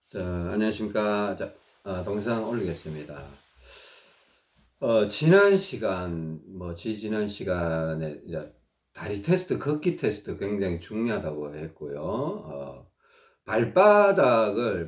자, 안녕하십니까. 자, 동영상 올리겠습니다. 지난 시간에 이제 다리 테스트, 걷기 테스트 굉장히 중요하다고 했고요. 발바닥을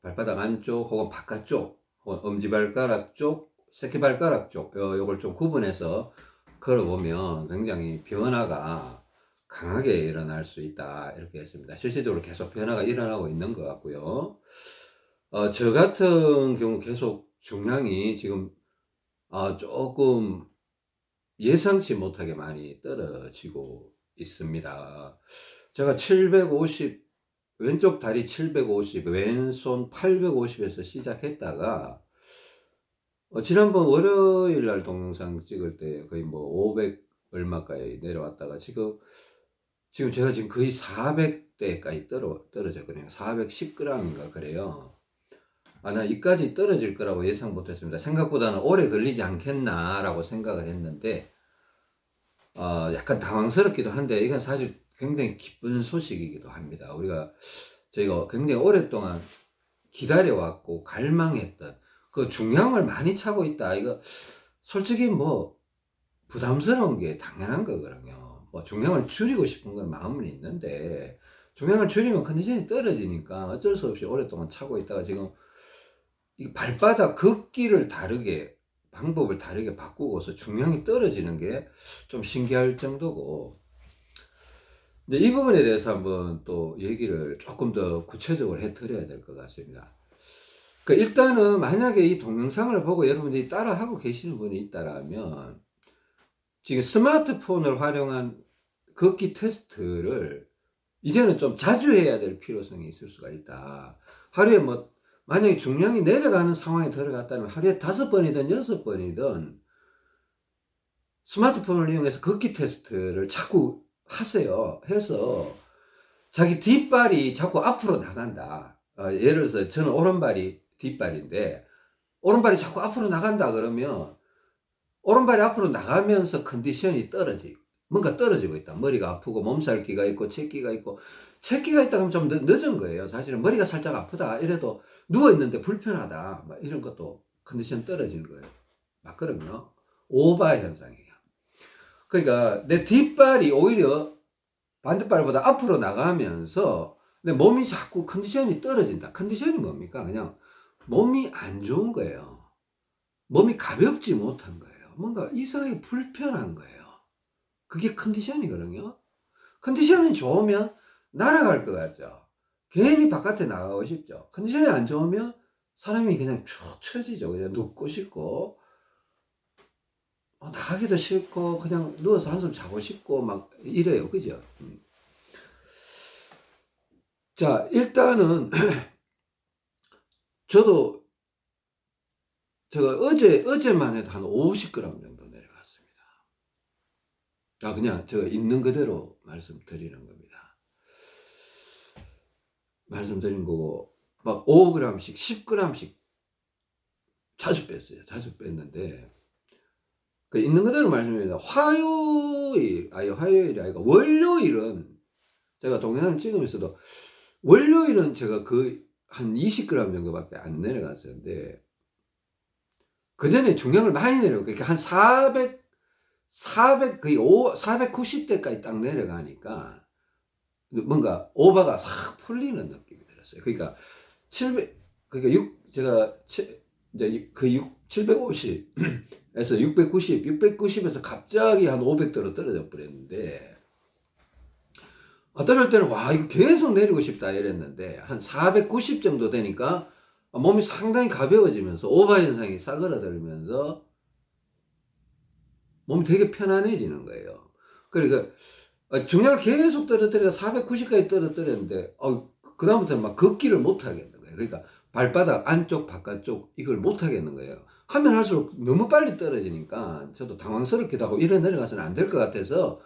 발바닥 안쪽 혹은 바깥쪽, 혹은 엄지발가락 쪽, 새끼발가락 쪽, 요걸 좀 구분해서 걸어보면 굉장히 변화가 강하게 일어날 수 있다. 이렇게 했습니다. 실질적으로 계속 변화가 일어나고 있는 것 같고요. 저 같은 경우 계속 중량이 지금 조금 예상치 못하게 많이 떨어지고 있습니다. 제가 750, 왼쪽 다리 750, 왼손 850에서 시작했다가 지난번 월요일 날 동영상 찍을 때 거의 500 얼마까지 내려왔다가 지금 제가 지금 거의 400대까지 떨어졌거든요. 410g인가 그래요. 나 이까지 떨어질 거라고 예상 못했습니다. 생각보다는 오래 걸리지 않겠나라고 생각을 했는데, 약간 당황스럽기도 한데, 이건 사실 굉장히 기쁜 소식이기도 합니다. 저희가 굉장히 오랫동안 기다려왔고, 갈망했던 그 중량을 많이 차고 있다. 이거 솔직히 부담스러운 게 당연한 거거든요. 중량을 줄이고 싶은 건 마음은 있는데, 중량을 줄이면 컨디션이 떨어지니까 어쩔 수 없이 오랫동안 차고 있다가 지금 이 발바닥 걷기를 방법을 다르게 바꾸고서 중량이 떨어지는 게 좀 신기할 정도고, 근데 이 부분에 대해서 한번 또 얘기를 조금 더 구체적으로 해 드려야 될 것 같습니다. 일단은 만약에 이 동영상을 보고 여러분들이 따라하고 계시는 분이 있다라면, 지금 스마트폰을 활용한 걷기 테스트를 이제는 좀 자주 해야 될 필요성이 있을 수가 있다. 하루에 만약에 중량이 내려가는 상황에 들어갔다면 하루에 5번이든 6번이든 스마트폰을 이용해서 걷기 테스트를 자꾸 하세요. 해서 자기 뒷발이 자꾸 앞으로 나간다. 예를 들어서 저는 오른발이 뒷발인데 오른발이 자꾸 앞으로 나간다 그러면 오른발이 앞으로 나가면서 컨디션이 뭔가 떨어지고 있다. 머리가 아프고 몸살기가 있고 채기가 있고, 채기가 있다 그러면 좀 늦은 거예요. 사실은 머리가 살짝 아프다 이래도 누워있는데 불편하다 이런 것도 컨디션 떨어지는 거예요. 맞거든요. 오바 현상이에요. 그러니까 내 뒷발이 오히려 반대발보다 앞으로 나가면서 내 몸이 자꾸 컨디션이 떨어진다. 컨디션이 뭡니까? 그냥 몸이 안 좋은 거예요. 몸이 가볍지 못한 거예요. 뭔가 이상하게 불편한 거예요. 그게 컨디션이거든요. 컨디션이 좋으면 날아갈 것 같죠. 괜히 바깥에 나가고 싶죠. 컨디션이 안 좋으면 사람이 그냥 축 처지죠. 그냥 눕고 싶고, 나가기도 싫고, 그냥 누워서 한숨 자고 싶고, 막 이래요. 그죠? 자, 일단은, 저도, 제가 어제만 해도 한 50g 정도 내려갔습니다. 그냥 제가 있는 그대로 말씀드리는 겁니다. 말씀드린 거고, 막 5g씩, 10g씩 자주 뺐어요. 자주 뺐는데, 있는 그대로 말씀드립니다. 화요일이 아니고, 월요일은, 제가 동영상 찍으면서도, 월요일은 제가 한 20g 정도밖에 안 내려갔었는데, 그 전에 중량을 많이 내려요. 그러니까 한 400, 490대까지 딱 내려가니까, 뭔가 오바가 싹 풀리는 느낌이 들었어요. 그러니까 700, 제가 이제 750에서 690에서 갑자기 한 500도로 떨어져 버렸는데, 떨어질 때는 와, 이거 계속 내리고 싶다 이랬는데, 한 490 정도 되니까 몸이 상당히 가벼워지면서 오바 현상이 싸그라들면서 몸이 되게 편안해지는 거예요. 그러니까 중량을 계속 떨어뜨려 490까지 떨어뜨렸는데, 그다음부터는 막 걷기를 못 하겠는 거예요. 그러니까 발바닥 안쪽 바깥쪽 이걸 못 하겠는 거예요. 하면 할수록 너무 빨리 떨어지니까 저도 당황스럽기도 하고, 이래 내려가서는 안 될 것 같아서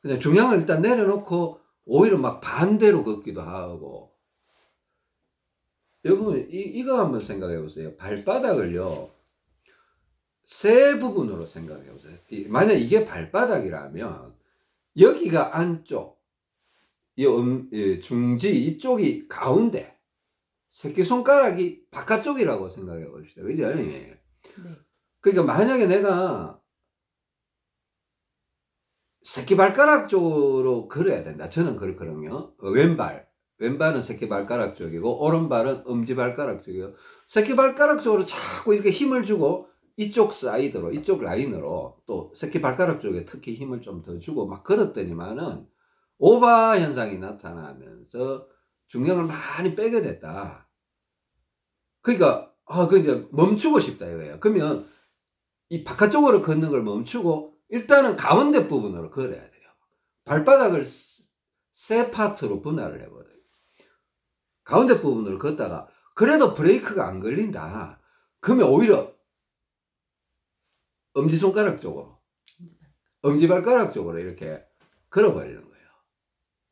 그냥 중량을 일단 내려놓고 오히려 막 반대로 걷기도 하고. 여러분 이거 한번 생각해 보세요. 발바닥을요 세 부분으로 생각해 보세요. 만약 이게 발바닥이라면 여기가 안쪽, 이 중지 이쪽이 가운데, 새끼손가락이 바깥쪽이라고 생각해 봅시다. 그죠? 네. 그러니까 만약에 내가 새끼발가락 쪽으로 걸어야 된다. 저는 그렇거든요. 왼발은 새끼발가락 쪽이고 오른발은 엄지발가락 쪽이고 새끼발가락 쪽으로 자꾸 이렇게 힘을 주고 이쪽 사이드로 이쪽 라인으로 또 새끼발가락 쪽에 특히 힘을 좀 더 주고 막 걸었더니만은 오바 현상이 나타나면서 중량을 많이 빼게 됐다. 그러니까 그 이제 멈추고 싶다 이거예요. 그러면 이 바깥쪽으로 걷는 걸 멈추고 일단은 가운데 부분으로 걸어야 돼요. 발바닥을 세 파트로 분할을 해버려요. 가운데 부분으로 걷다가 그래도 브레이크가 안 걸린다. 그러면 오히려 엄지손가락 쪽으로, 엄지발가락 쪽으로 이렇게 걸어버리는 거예요.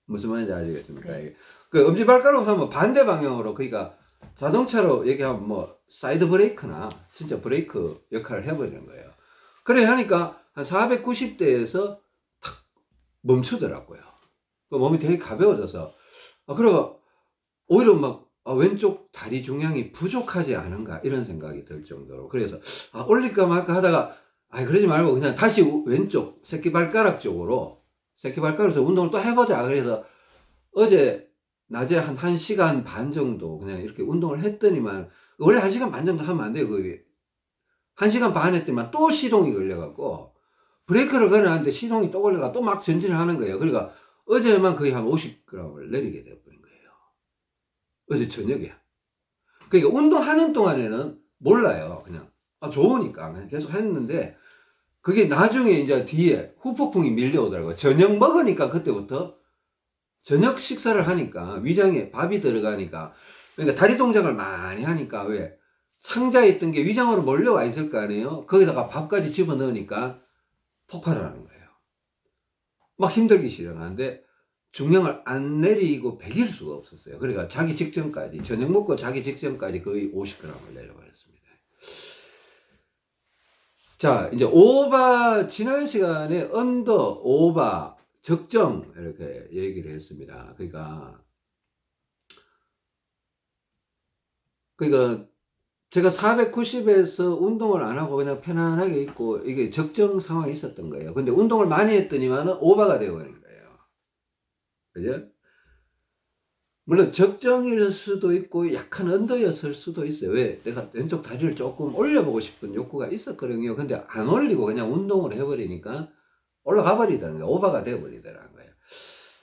무슨 말인지 아시겠습니까? 네. 그 엄지발가락 하면 반대 방향으로, 그러니까 자동차로 얘기하면 뭐 사이드 브레이크나 진짜 브레이크 역할을 해버리는 거예요. 그래 하니까 한 490대에서 탁 멈추더라고요. 그 몸이 되게 가벼워져서 그리고 오히려 막 왼쪽 다리 중량이 부족하지 않은가 이런 생각이 들 정도로, 그래서 올릴까 말까 하다가 그러지 말고 그냥 다시 왼쪽 새끼발가락 쪽으로 운동을 또 해보자. 그래서 어제 낮에 한 1시간 반 정도 그냥 이렇게 운동을 했더니만, 원래 1시간 반 정도 하면 안 돼요. 그게 1시간 반 했더니만 또 시동이 걸려갖고 브레이크를 걸어놨는데 시동이 또 걸려가 또 막 전진을 하는 거예요. 그러니까 어제만 거의 한 50g을 내리게 되어버린 거예요. 어제 저녁에. 그러니까 운동하는 동안에는 몰라요. 그냥 좋으니까 그냥 계속 했는데 그게 나중에 이제 뒤에 후폭풍이 밀려오더라고요. 저녁 먹으니까 그때부터 저녁 식사를 하니까 위장에 밥이 들어가니까, 그러니까 다리 동작을 많이 하니까 왜 상자에 있던 게 위장으로 몰려와 있을 거 아니에요. 거기다가 밥까지 집어넣으니까 폭발을 하는 거예요. 막 힘들기 시작하는데 중량을 안 내리고 배길 수가 없었어요. 그러니까 자기 직전까지, 저녁 먹고 자기 직전까지 거의 50g을 내려버렸습니다. 자, 이제 오바, 지난 시간에 언더, 오바, 적정 이렇게 얘기를 했습니다. 그러니까 제가 490에서 운동을 안 하고 그냥 편안하게 있고 이게 적정 상황이 있었던 거예요. 근데 운동을 많이 했더니만은 오바가 되어버린 거예요. 그죠? 물론 적정일 수도 있고 약한 언더였을 수도 있어요. 왜? 내가 왼쪽 다리를 조금 올려보고 싶은 욕구가 있었거든요. 근데 안 올리고 그냥 운동을 해버리니까 올라가 버리더라는 거예요. 오바가 되어버리더라는 거예요.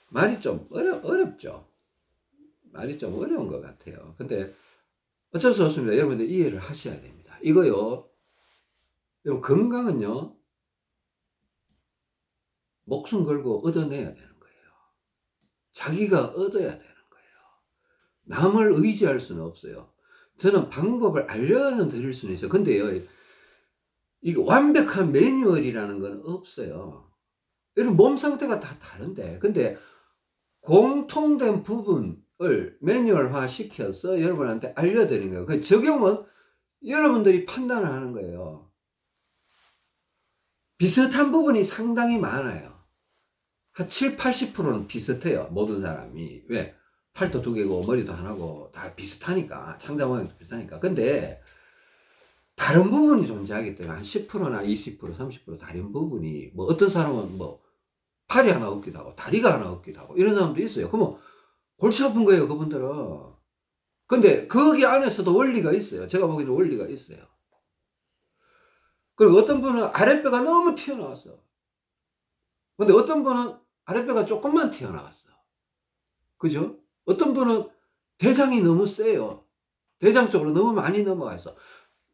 말이 좀 어렵죠. 말이 좀 어려운 것 같아요. 근데 어쩔 수 없습니다. 여러분들 이해를 하셔야 됩니다. 이거요, 여러분 건강은요, 목숨 걸고 얻어내야 되는 거예요. 자기가 얻어야 되는 거예요. 남을 의지할 수는 없어요. 저는 방법을 알려는 드릴 수는 있어요. 근데요, 이게 완벽한 매뉴얼이라는 건 없어요. 여러분 몸 상태가 다 다른데, 근데 공통된 부분을 매뉴얼화 시켜서 여러분한테 알려드리는 거예요. 그 적용은 여러분들이 판단을 하는 거예요. 비슷한 부분이 상당히 많아요. 한 7, 80%는 비슷해요. 모든 사람이. 왜? 팔도 두 개고 머리도 하나고 다 비슷하니까. 창자 모양도 비슷하니까. 근데 다른 부분이 존재하기 때문에 한 10%나 20%, 30% 다른 부분이, 뭐 어떤 사람은 뭐 팔이 하나 없기도 하고 다리가 하나 없기도 하고 이런 사람도 있어요. 그러면 골치 아픈 거예요, 그분들은. 근데 거기 안에서도 원리가 있어요. 제가 보기에는 원리가 있어요. 그리고 어떤 분은 아랫배가 너무 튀어나왔어. 근데 어떤 분은 아랫배가 조금만 튀어나왔어. 그죠? 어떤 분은 대장이 너무 세요. 대장 쪽으로 너무 많이 넘어가 있어.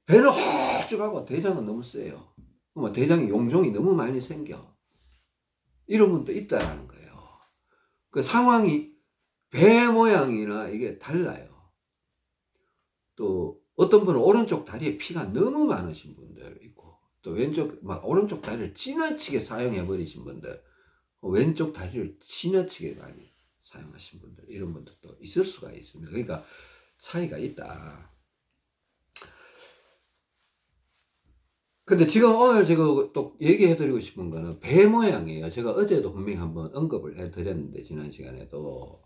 배는 홀쭉하고 대장은 너무 세요. 그러면 대장이 용종이 너무 많이 생겨. 이런 분도 있다라는 거예요. 그 상황이, 배 모양이나 이게 달라요. 또 어떤 분은 오른쪽 다리에 피가 너무 많으신 분들 있고, 또 왼쪽 막 오른쪽 다리를 지나치게 사용해 버리신 분들, 왼쪽 다리를 지나치게 많이 사용하신 분들, 이런 분들도 있을 수가 있습니다. 그러니까 차이가 있다. 근데 지금 오늘 제가 또 얘기해 드리고 싶은 거는 배 모양이에요. 제가 어제도 분명히 한번 언급을 해 드렸는데, 지난 시간에도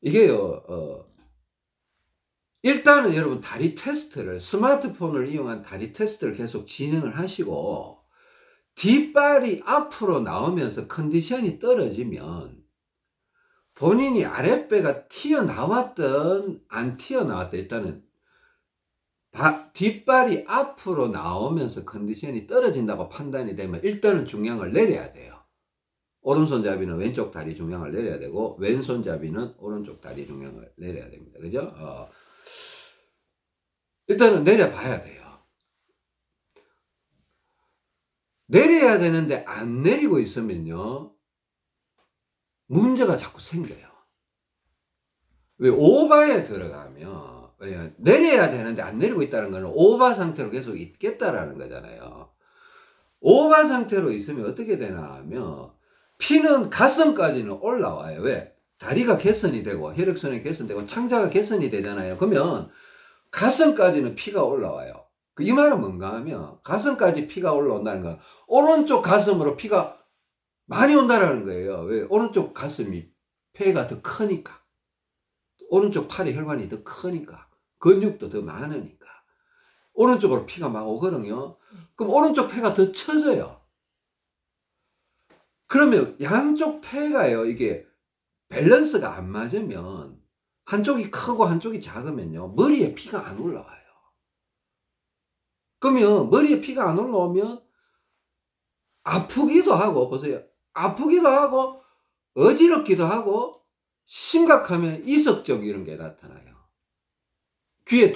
이게요, 일단은 여러분 다리 테스트를 스마트폰을 이용한 다리 테스트를 계속 진행을 하시고 뒷발이 앞으로 나오면서 컨디션이 떨어지면 본인이 아랫배가 튀어나왔든 안 튀어나왔든 일단은 뒷발이 앞으로 나오면서 컨디션이 떨어진다고 판단이 되면 일단은 중량을 내려야 돼요. 오른손잡이는 왼쪽 다리 중량을 내려야 되고 왼손잡이는 오른쪽 다리 중량을 내려야 됩니다. 그죠? 일단은 내려봐야 돼요. 내려야 되는데 안 내리고 있으면요 문제가 자꾸 생겨요. 왜 오바에 들어가면 내려야 되는데 안 내리고 있다는 거는 오바 상태로 계속 있겠다라는 거잖아요. 오바 상태로 있으면 어떻게 되나 하면 피는 가슴까지는 올라와요. 왜? 다리가 개선이 되고 혈액순환이 개선되고 창자가 개선이 되잖아요. 그러면 가슴까지는 피가 올라와요. 이 말은 뭔가 하면 가슴까지 피가 올라온다는 건 오른쪽 가슴으로 피가 많이 온다라는 거예요. 왜? 오른쪽 가슴이 폐가 더 크니까. 오른쪽 팔의 혈관이 더 크니까. 근육도 더 많으니까. 오른쪽으로 피가 막 오거든요. 그럼 오른쪽 폐가 더 처져요. 그러면 양쪽 폐가요, 이게 밸런스가 안 맞으면 한쪽이 크고 한쪽이 작으면요, 머리에 피가 안 올라와요. 그러면 머리에 피가 안 올라오면 아프기도 하고, 보세요. 아프기도 하고, 어지럽기도 하고, 심각하면 이석증 이런 게 나타나요. 귀에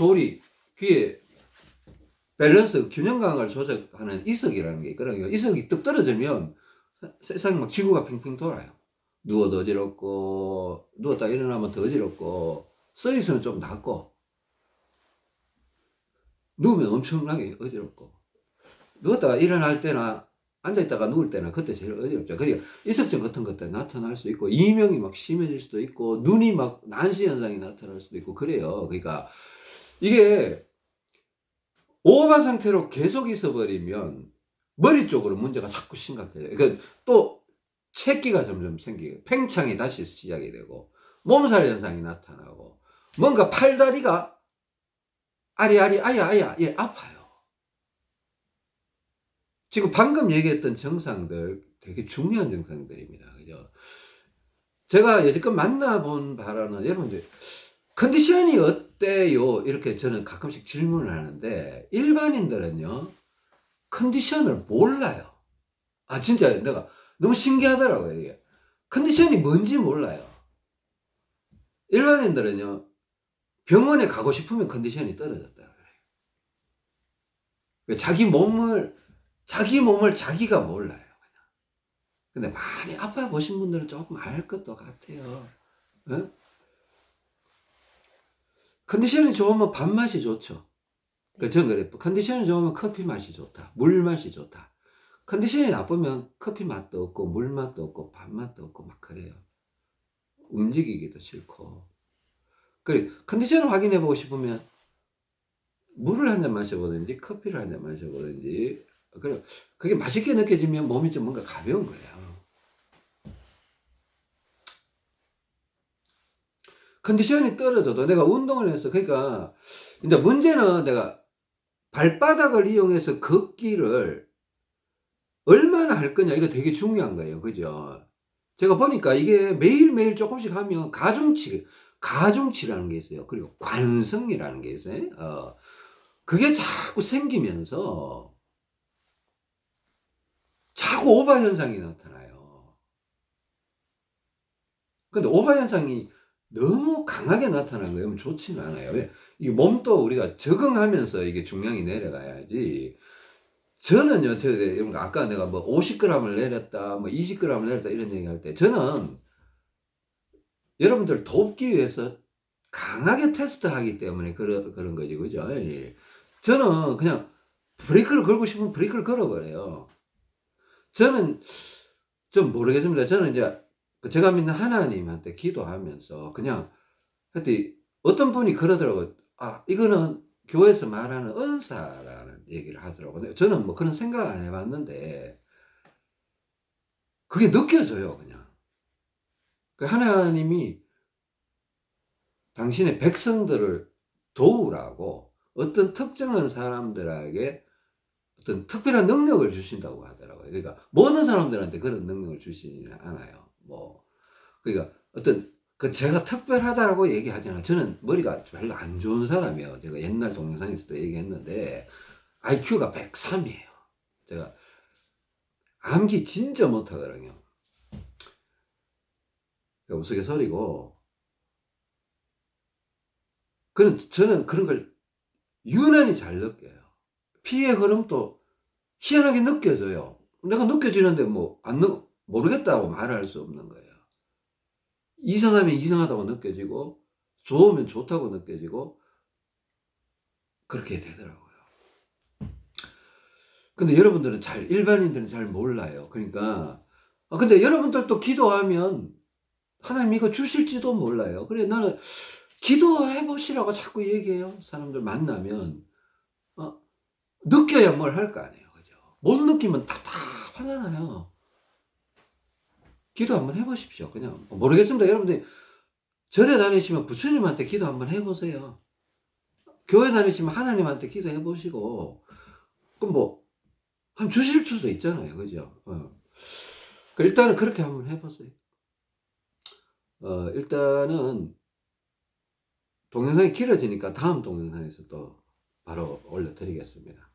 밸런스, 균형감을 조절하는 이석이라는 게 있거든요. 이석이 뚝 떨어지면 세상에 막 지구가 팽팽 돌아요. 누워도 어지럽고, 누웠다 일어나면 더 어지럽고, 써있으면 좀 낫고, 누우면 엄청나게 어지럽고, 누웠다가 일어날 때나, 앉아있다가 누울 때나 그때 제일 어지럽죠. 그러니까 이석증 같은 것들 나타날 수 있고, 이명이 막 심해질 수도 있고, 눈이 막 난시 현상이 나타날 수도 있고, 그래요. 그러니까 이게 오바 상태로 계속 있어버리면 머리 쪽으로 문제가 자꾸 심각해져요. 그러니까 또 체기가 점점 생기고 팽창이 다시 시작이 되고 몸살 현상이 나타나고 뭔가 팔다리가 아리아리 아야아야 예, 아파요. 지금 방금 얘기했던 증상들 되게 중요한 증상들입니다. 그죠? 제가 여지껏 만나본 바로는 여러분들 컨디션이 어때요? 이렇게 저는 가끔씩 질문을 하는데 일반인들은요 컨디션을 몰라요. 아 진짜 내가 너무 신기하더라고요 이게. 컨디션이 뭔지 몰라요. 일반인들은요 병원에 가고 싶으면 컨디션이 떨어졌다 그래요. 자기 몸을 자기가 몰라요. 근데 많이 아파 보신 분들은 조금 알 것도 같아요. 어? 컨디션이 좋으면 밥맛이 좋죠. 저는 그래. 컨디션이 좋으면 커피 맛이 좋다. 물 맛이 좋다. 컨디션이 나쁘면 커피 맛도 없고 물 맛도 없고 밥 맛도 없고 막 그래요. 움직이기도 싫고. 그래 컨디션을 확인해 보고 싶으면 물을 한 잔 마셔보든지 커피를 한 잔 마셔보든지 그래 그게 맛있게 느껴지면 몸이 좀 뭔가 가벼운 거예요. 컨디션이 떨어져도 내가 운동을 해서 그러니까 근데 문제는 내가 발바닥을 이용해서 걷기를 얼마나 할 거냐 이거 되게 중요한 거예요. 그죠? 제가 보니까 이게 매일매일 조금씩 하면 가중치라는 게 있어요. 그리고 관성이라는 게 있어요. 그게 자꾸 생기면서 자꾸 오바 현상이 나타나요. 근데 오바 현상이 너무 강하게 나타나는 거예요. 좋지는 않아요. 왜? 이 몸도 우리가 적응하면서 이게 중량이 내려가야지. 저는요, 아까 내가 뭐 50g을 내렸다, 뭐 20g을 내렸다 이런 얘기 할 때, 저는 여러분들 돕기 위해서 강하게 테스트하기 때문에 그런 거지, 그죠? 예. 저는 그냥 브레이크를 걸고 싶으면 브레이크를 걸어버려요. 저는 좀 모르겠습니다. 저는 이제 제가 믿는 하나님한테 기도하면서 그냥 하여튼 어떤 분이 그러더라고요. 아, 이거는 교회에서 말하는 은사라는 얘기를 하더라고요. 저는 뭐 그런 생각 안 해봤는데 그게 느껴져요, 그냥. 그 하나님이 당신의 백성들을 도우라고 어떤 특정한 사람들에게 어떤 특별한 능력을 주신다고 하더라고요. 그러니까 모든 사람들한테 그런 능력을 주시지는 않아요. 뭐 그러니까 어떤 제가 특별하다라고 얘기하잖아요. 저는 머리가 별로 안 좋은 사람이에요. 제가 옛날 동영상에서도 얘기했는데 IQ가 103이에요. 제가 암기 진짜 못하거든요. 우스갯소리고 저는 그런 걸 유난히 잘 느껴요. 피의 흐름도 희한하게 느껴져요. 내가 느껴지는데 뭐 안 모르겠다고 말할 수 없는 거예요. 이상하면 이상하다고 느껴지고 좋으면 좋다고 느껴지고 그렇게 되더라고요. 근데 여러분들은 일반인들은 잘 몰라요. 그러니까 근데 여러분들도 기도하면 하나님 이거 주실지도 몰라요. 그래 나는 기도해 보시라고 자꾸 얘기해요. 사람들 만나면 느껴야 뭘 할 거 아니에요. 그죠? 못 느끼면 답답하잖아요. 기도 한번 해 보십시오. 그냥 모르겠습니다. 여러분들 절에 다니시면 부처님한테 기도 한번 해 보세요. 교회 다니시면 하나님한테 기도해 보시고 그럼 뭐 한 주실 수도 있잖아요. 그죠? 일단은 그렇게 한번 해 보세요. 일단은 동영상이 길어지니까 다음 동영상에서 또 바로 올려 드리겠습니다.